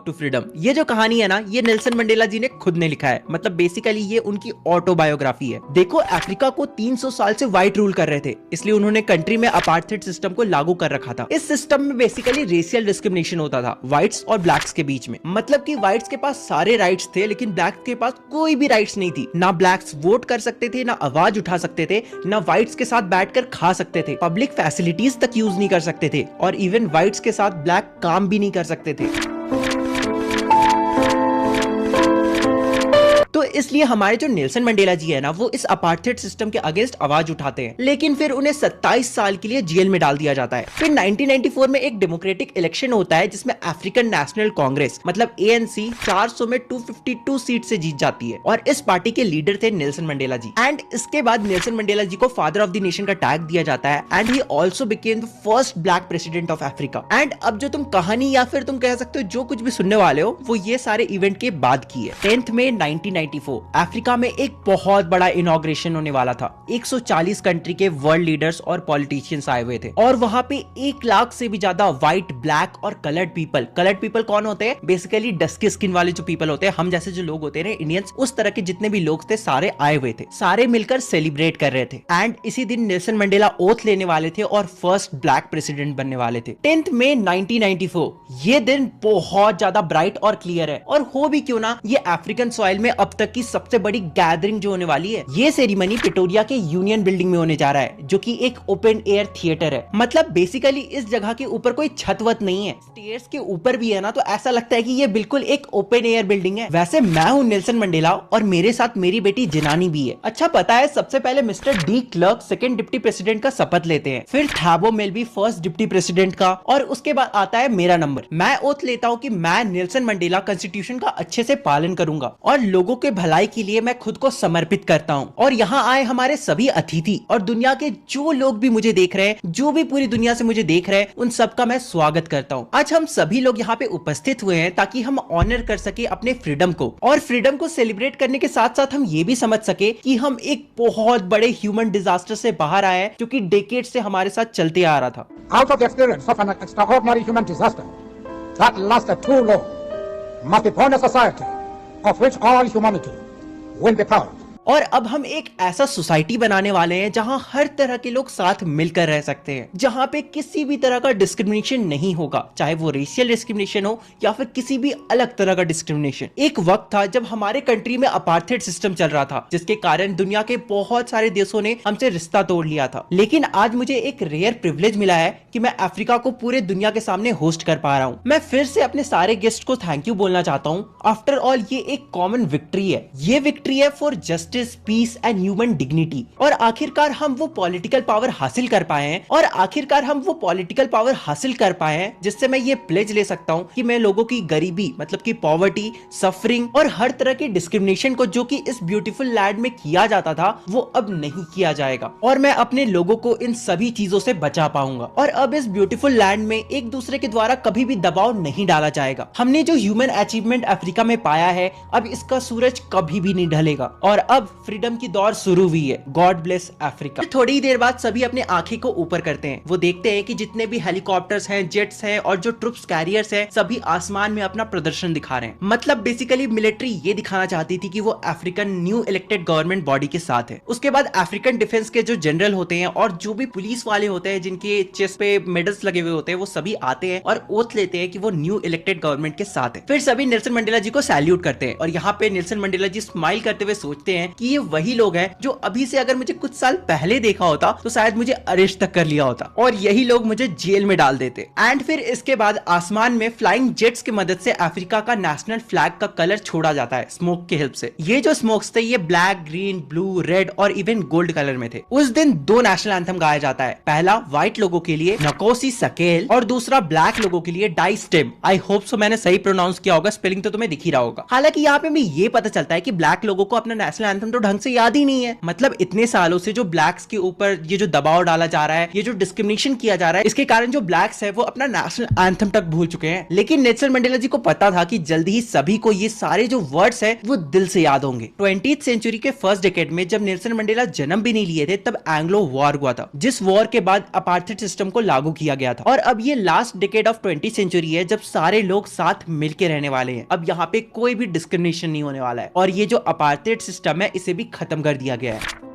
To freedom. ये जो कहानी है ना, ये नेल्सन मंडेला जी ने खुद ने लिखा है। मतलब बेसिकली ये उनकी ऑटोबायोग्राफी है। देखो, अफ्रीका को 300 साल से व्हाइट रूल कर रहे थे, इसलिए उन्होंने कंट्री में अपार्थाइड सिस्टम को लागू कर रखा था। इस सिस्टम में बेसिकली रेशियल डिस्क्रिमिनेशन होता था व्हाइट्स और ब्लैक्स के बीच में। मतलब कि व्हाइट्स के पास सारे राइट्स थे, लेकिन ब्लैक्स के पास कोई भी राइट्स नहीं थी। ना ब्लैक्स वोट कर सकते थे, ना आवाज उठा सकते थे, ना व्हाइट्स के साथ बैठकर खा सकते थे, पब्लिक फैसिलिटीज तक यूज नहीं कर सकते थे, और इवन व्हाइट्स के साथ ब्लैक काम भी नहीं कर सकते थे। तो इसलिए हमारे जो नेल्सन मंडेला जी है ना, वो इस अपार्थाइड सिस्टम के अगेंस्ट आवाज उठाते हैं, लेकिन फिर उन्हें 27 साल के लिए जेल में डाल दिया जाता है। फिर 1994 में एक डेमोक्रेटिक इलेक्शन होता है, जिसमें अफ्रीकन नेशनल कांग्रेस मतलब ANC 400 में 252 सीट से जीत जाती है, और इस पार्टी के लीडर थे नेल्सन मंडेला जी। एंड इसके बाद नेल्सन मंडेला जी को फादर ऑफ द नेशन का टैग दिया जाता है, and he also became the first black president of Africa. And अब जो तुम कहानी या फिर तुम कह सकते हो जो कुछ भी सुनने वाले हो, वो ये सारे इवेंट के बाद की है। 10 मई 1994 अफ्रीका में एक बहुत बड़ा इनॉग्रेशन होने वाला था। 140 कंट्री के वर्ल्ड लीडर्स और पॉलिटिशियंस आए हुए थे, और वहां पे 1 लाख से भी ज्यादा व्हाइट, ब्लैक और कलर्ड पीपल कौन होते हैं? बेसिकली डस्की स्किन वाले जो पीपल होते हैं, हम जैसे जो लोग होते हैं इंडियंस, उस तरह के जितने भी लोग थे सारे आए हुए थे। सारे मिलकर सेलिब्रेट कर रहे थे। एंड इसी दिन नेल्सन मंडेला ओथ लेने वाले थे और फर्स्ट ब्लैक प्रेसिडेंट बनने वाले थे। 10 मई 1994 ये दिन बहुत ज्यादा ब्राइट और क्लियर है, और हो भी क्यों ना, ये अफ्रीकन सॉइल में अब तक की सबसे बड़ी गैदरिंग जो होने वाली है। ये सेरेमनी प्रिटोरिया के यूनियन बिल्डिंग में होने जा रहा है, जो कि एक ओपन एयर थिएटर है। मतलब बेसिकली इस जगह के ऊपर कोई छत वत नहीं है, स्टेयर्स के ऊपर भी है ना, तो ऐसा लगता है कि ये बिल्कुल एक ओपन एयर बिल्डिंग है। वैसे मैं हूँ नेल्सन मंडेला, और मेरे साथ मेरी बेटी जिनानी भी है। अच्छा, पता है सबसे पहले mister de Klerk second deputy president का शपथ लेते हैं, फिर थैबो मेल्बी फर्स्ट डिप्टी प्रेसिडेंट का, और उसके बाद आता है मेरा नंबर। मैं ओथ लेता हूँ कि मैं नेल्सन मंडेला कॉन्स्टिट्यूशन का अच्छे से पालन करूंगा, और लोगों के भलाई के लिए मैं खुद को समर्पित करता हूँ। और यहाँ आए हमारे सभी अतिथि और दुनिया के जो लोग भी मुझे देख रहे हैं, जो भी पूरी दुनिया से मुझे देख रहे हैं, उन सबका मैं स्वागत करता हूँ। आज हम सभी लोग यहाँ पे उपस्थित हुए हैं ताकि हम ऑनर कर सके अपने फ्रीडम को, और फ्रीडम को सेलिब्रेट करने के साथ साथ हम ये भी समझ सके कि हम एक बहुत बड़े ह्यूमन डिजास्टर से बाहर आए हैं, जो कि डेकेड से हमारे साथ चलते आ रहा था। Out of the experience of an extraordinary human disaster that lasted too long, must be born a society of which all humanity will be proud. और अब हम एक ऐसा सोसाइटी बनाने वाले हैं जहां हर तरह के लोग साथ मिलकर रह सकते हैं, जहां पे किसी भी तरह का डिस्क्रिमिनेशन नहीं होगा, चाहे वो रेशियल डिस्क्रिमिनेशन हो या फिर किसी भी अलग तरह का डिस्क्रिमिनेशन। एक वक्त था जब हमारे कंट्री में अपार्थाइड सिस्टम चल रहा था, जिसके कारण दुनिया के बहुत सारे देशों ने हमसे रिश्ता तोड़ लिया था। लेकिन आज मुझे एक रेयर प्रिविलेज मिला है कि मैं अफ्रीका को पूरे दुनिया के सामने होस्ट कर पा रहा हूँ। मैं फिर से अपने सारे गेस्ट को थैंक यू बोलना चाहता हूँ। आफ्टर ऑल ये एक कॉमन विक्ट्री है। ये विक्ट्री है for justice, peace and human dignity. और आखिरकार हम वो पॉलिटिकल पावर हासिल कर पाए हैं, जिससे मैं ये प्लेज ले सकता हूँ कि मैं लोगों की गरीबी मतलब कि पॉवर्टी, सफरिंग और हर तरह के डिस्क्रिमिनेशन को जो कि इस ब्यूटीफुल लैंड में किया जाता था, वो अब नहीं किया जाएगा, और मैं अपने लोगों को इन सभी चीजों से बचा पाऊंगा। और अब इस ब्यूटीफुल लैंड में एक दूसरे के द्वारा कभी भी दबाव नहीं डाला जाएगा। हमने जो ह्यूमन अचीवमेंट अफ्रीका में पाया है, अब इसका सूरज कभी भी नहीं ढलेगा, और अब फ्रीडम की दौर शुरू हुई है। God bless Africa. थोड़ी ही देर बाद सभी अपने आंखें को ऊपर करते हैं। वो देखते हैं कि जितने भी हेलीकॉप्टर्स हैं, जेट्स हैं और जो ट्रुप्स कैरियर्स हैं, सभी आसमान में अपना प्रदर्शन दिखा रहे हैं। मतलब बेसिकली मिलिट्री ये दिखाना चाहती थी कि वो African new elected government body के साथ है। उसके बाद अफ्रीकन डिफेंस के जो जनरल होते हैं और जो भी पुलिस वाले होते हैं, जिनके चेस्ट पे मेडल्स लगे हुए होते हैं, वो सभी आते हैं और ओथ लेते हैं कि वो न्यू इलेक्टेड गवर्नमेंट के साथ है। फिर सभी नेल्सन मंडेला जी को सैल्यूट करते हैं, और यहाँ पे नेल्सन मंडेला जी स्माइल करते हुए सोचते हैं कि ये वही लोग हैं जो अभी से अगर मुझे कुछ साल पहले देखा होता तो शायद मुझे अरेस्ट तक कर लिया होता, और यही लोग मुझे जेल में डाल देते। एंड फिर इसके बाद आसमान में फ्लाइंग जेट्स की मदद से अफ्रीका का नेशनल फ्लैग का कलर छोड़ा जाता है स्मोक के हेल्प से। ये जो स्मोक्स थे, ये ब्लैक, ग्रीन, ब्लू, रेड और इवन गोल्ड कलर में थे। उस दिन 2 नेशनल एंथम गाया जाता है, पहला व्हाइट लोगों के लिए नकोसी सकेल, और दूसरा ब्लैक लोगों के लिए डाई स्टेम। आई होप मैंने सही प्रोनाउंस किया होगा, स्पेलिंग तो तुम्हें दिख ही रहा होगा। हालांकि यहाँ पे भी ये पता चलता है कि ब्लैक लोगों को अपना नेशनल एंथम तो ढंग से याद ही नहीं है। मतलब इतने सालों से जो ब्लैक्स के ऊपर ये जो दबाव डाला जा रहा है, ये जो डिस्क्रिमिनेशन किया जा रहा है, इसके कारण जो ब्लैक्स है वो अपना नेशनल एंथम तक भूल चुके हैं। लेकिन नेल्सन मंडेला जी को पता था कि जल्दी ही सभी को ये सारे जो वर्ड्स है वो दिल से याद होंगे। 20th सेंचुरी के फर्स्ट डिकेड में जब नेल्सन मंडेला जन्म भी नहीं लिए थे तब एंग्लो वॉर हुआ था, जिस वॉर के बाद अपार्थाइड सिस्टम को लागू किया गया था। और अब ये last decade of 20th century है जब सारे लोग साथ मिलकर रहने वाले हैं। अब यहाँ पे कोई भी डिस्क्रिमिनेशन नहीं होने वाला है और ये जो अपार्थाइड सिस्टम है इसे भी खत्म कर दिया गया है।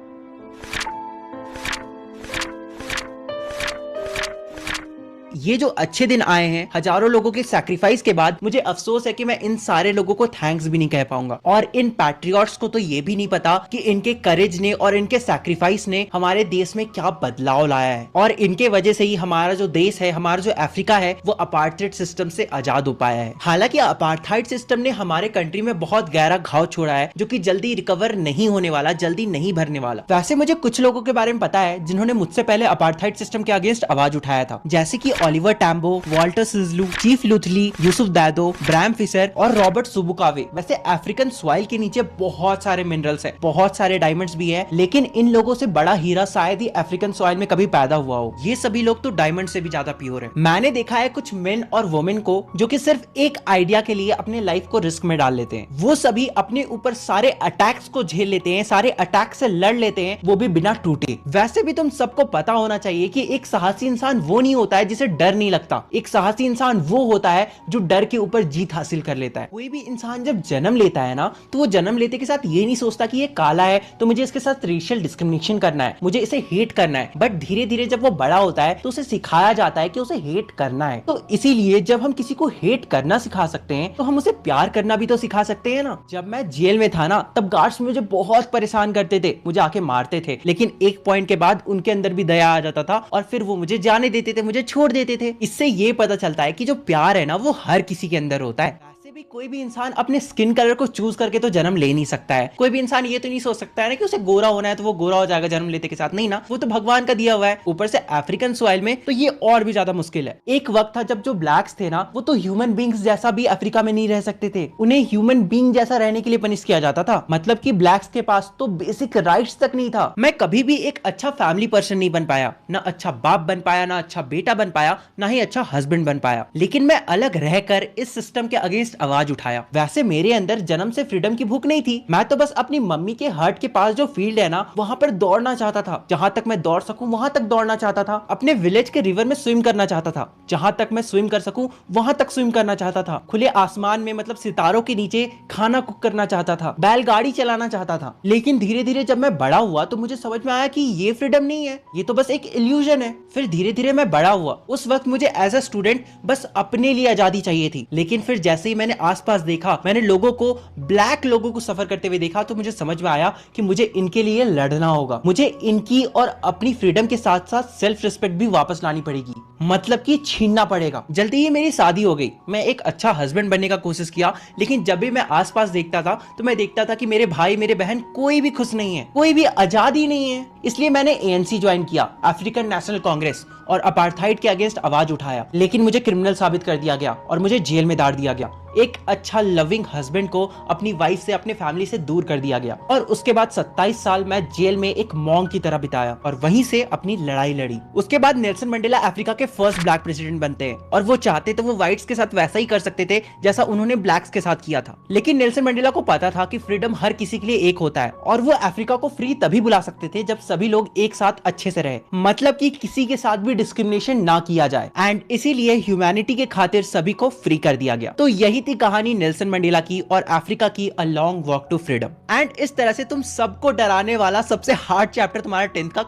ये जो अच्छे दिन आए हैं हजारों लोगों के सैक्रिफाइस के बाद, मुझे अफसोस है कि मैं इन सारे लोगों को थैंक्स भी नहीं कह पाऊंगा। और इन पैट्रियट्स को तो ये भी नहीं पता कि इनके करेज ने और इनके सैक्रिफाइस ने हमारे देश में क्या बदलाव लाया है और इनके वजह से ही हमारा जो देश है, हमारा जो अफ्रीका है, वो अपार्थाइड सिस्टम से आजाद हो पाया है। हालांकि अपार्थाइड सिस्टम ने हमारे कंट्री में बहुत गहरा घाव छोड़ा है जो कि जल्दी रिकवर नहीं होने वाला, जल्दी नहीं भरने वाला। वैसे मुझे कुछ लोगों के बारे में पता है जिन्होंने मुझसे पहले अपार्थाइड सिस्टम के अगेंस्ट आवाज उठाया था, जैसे कि Oliver Tambo, Walter Sisulu, Chief Luthuli, Yusuf Dadoo, Bram Fischer और रॉबर्ट सुबुकावे। वैसे अफ्रीकन सॉइल के नीचे बहुत सारे मिनरल्स हैं, बहुत सारे डायमंड्स भी हैं, लेकिन इन लोगों से बड़ा हीरा शायद ही अफ्रीकन सॉइल में कभी पैदा हुआ हो। ये सभी लोग तो डायमंड से भी ज्यादा प्योर है। मैंने देखा है कुछ मेन और वुमेन को जो कि सिर्फ एक आइडिया के लिए अपने लाइफ को रिस्क में डाल लेते हैं। वो सभी अपने ऊपर सारे अटैक्स को झेल लेते हैं, सारे अटैक से लड़ लेते हैं, वो भी बिना टूटे। वैसे भी तुम सबको पता होना चाहिए कि एक साहसी इंसान वो नहीं होता है जिसे डर नहीं लगता। एक साहसी इंसान वो होता है जो डर के ऊपर जीत हासिल कर लेता है। कोई भी इंसान जब जन्म लेता है ना, तो वो जन्म लेते के साथ ये नहीं सोचता कि ये काला है तो मुझे इसके साथ रेशियल डिस्क्रिमिनेशन करना है, मुझे इसे हेट करना है। बट धीरे धीरे जब वो बड़ा होता है तो उसे सिखाया जाता है कि उसे हेट करना है। तो इसीलिए जब हम किसी को हेट करना सिखा सकते हैं तो हम उसे प्यार करना भी तो सिखा सकते हैं ना। जब मैं जेल में था ना, तब गार्ड्स मुझे बहुत परेशान करते थे, मुझे आके मारते थे, लेकिन एक पॉइंट के बाद उनके अंदर भी दया आ जाता था और फिर वो मुझे जाने देते थे, मुझे छोड़ देते थे। इससे ये पता चलता है कि जो प्यार है ना वो हर किसी के अंदर होता है। भी कोई भी इंसान अपने स्किन कलर को चूज करके तो जन्म ले नहीं सकता है। कोई भी इंसान ये तो नहीं सोच सकता है ना कि उसे गोरा होना है तो वो गोरा हो जाएगा जन्म लेते के साथ। नहीं ना, वो तो भगवान का दिया हुआ है। ऊपर से अफ्रीकन सॉइल में तो ये और भी ज्यादा मुश्किल है। एक वक्त था जब जो ब्लैक्स थे ना, वो तो ह्यूमन बींग्स जैसा भी अफ्रीका में नहीं रह सकते थे। उन्हें ह्यूमन बींग जैसा रहने के लिए पनिश किया जाता था। मतलब कि ब्लैक्स के पास तो बेसिक राइट्स तक नहीं था। मैं कभी भी एक अच्छा फैमिली पर्सन नहीं बन पाया, ना अच्छा बाप बन पाया, ना अच्छा बेटा बन पाया, ना ही अच्छा हस्बैंड बन पाया। लेकिन मैं अलग रहकर इस सिस्टम के अगेंस्ट आवाज उठाया। वैसे मेरे अंदर जन्म से फ्रीडम की भूख नहीं थी। मैं तो बस अपनी मम्मी के हर्ट के पास जो फील्ड है ना, वहां पर दौड़ना चाहता था। जहां तक मैं दौड़ सकूं वहां तक दौड़ना चाहता था। अपने विलेज के रिवर में स्विम करना चाहता था। जहां तक मैं स्विम कर सकूं वहां तक स्विम करना चाहता था। खुले आसमान में, मतलब सितारों के नीचे खाना कुक करना चाहता था। बैलगाड़ी चलाना चाहता था। लेकिन धीरे धीरे जब मैं बड़ा हुआ तो मुझे समझ में आया कि ये फ्रीडम नहीं है, ये तो बस एक इल्यूजन है। फिर धीरे धीरे मैं बड़ा हुआ। उस वक्त मुझे एज अ स्टूडेंट बस अपने लिए आजादी चाहिए थी। लेकिन फिर जैसे ही मैंने आसपास देखा, मैंने लोगों को, ब्लैक लोगों को सफर करते हुए देखा, तो मुझे समझ में आया कि मुझे इनके लिए लड़ना होगा। मुझे इनकी और अपनी फ्रीडम के साथ साथ सेल्फ रिस्पेक्ट भी वापस लानी पड़ेगी, मतलब कि छीनना पड़ेगा। जल्दी ही मेरी शादी हो गई। मैं एक अच्छा हस्बैंड बनने का कोशिश किया, लेकिन जब भी मैं आसपास देखता था तो मैं देखता था कि मेरे भाई, मेरे बहन कोई भी खुश नहीं है, कोई भी आजादी नहीं है। इसलिए मैंने ANC ज्वाइन किया, अफ्रीकन नेशनल कांग्रेस, और अपार्थाइड के अगेंस्ट आवाज उठाया। लेकिन मुझे क्रिमिनल साबित कर दिया गया और मुझे जेल में डाल दिया गया। एक अच्छा लविंग हस्बैंड को अपनी वाइफ से, अपने फैमिली से दूर कर दिया गया। और उसके बाद 27 साल मैं जेल में एक मॉन्क की तरह बिताया और वहीं से अपनी लड़ाई लड़ी। उसके बाद नेल्सन मंडेला अफ्रीका के फर्स्ट ब्लैक प्रेसिडेंट बनते हैं और वो चाहते तो वो व्हाइट्स के साथ वैसा ही कर सकते थे जैसा उन्होंने ब्लैक्स के साथ किया था। लेकिन नेल्सन मंडेला को पता था कि फ्रीडम हर किसी के लिए एक होता है और वो अफ्रीका को फ्री तभी बुला सकते थे जब सभी लोग एक साथ अच्छे से रहे, मतलब कि किसी के साथ भी डिस्क्रिमिनेशन ना किया जाए। एंड इसीलिए ह्यूमैनिटी के खातिर सभी को फ्री कर दिया गया। तो यही थी कहानी नेल्सन मंडेला की और अफ्रीका की a long walk to freedom. And इस तरह से तुम सबको डराने वाला सबसे हार्ड चैप्टर तुम्हारा 10th का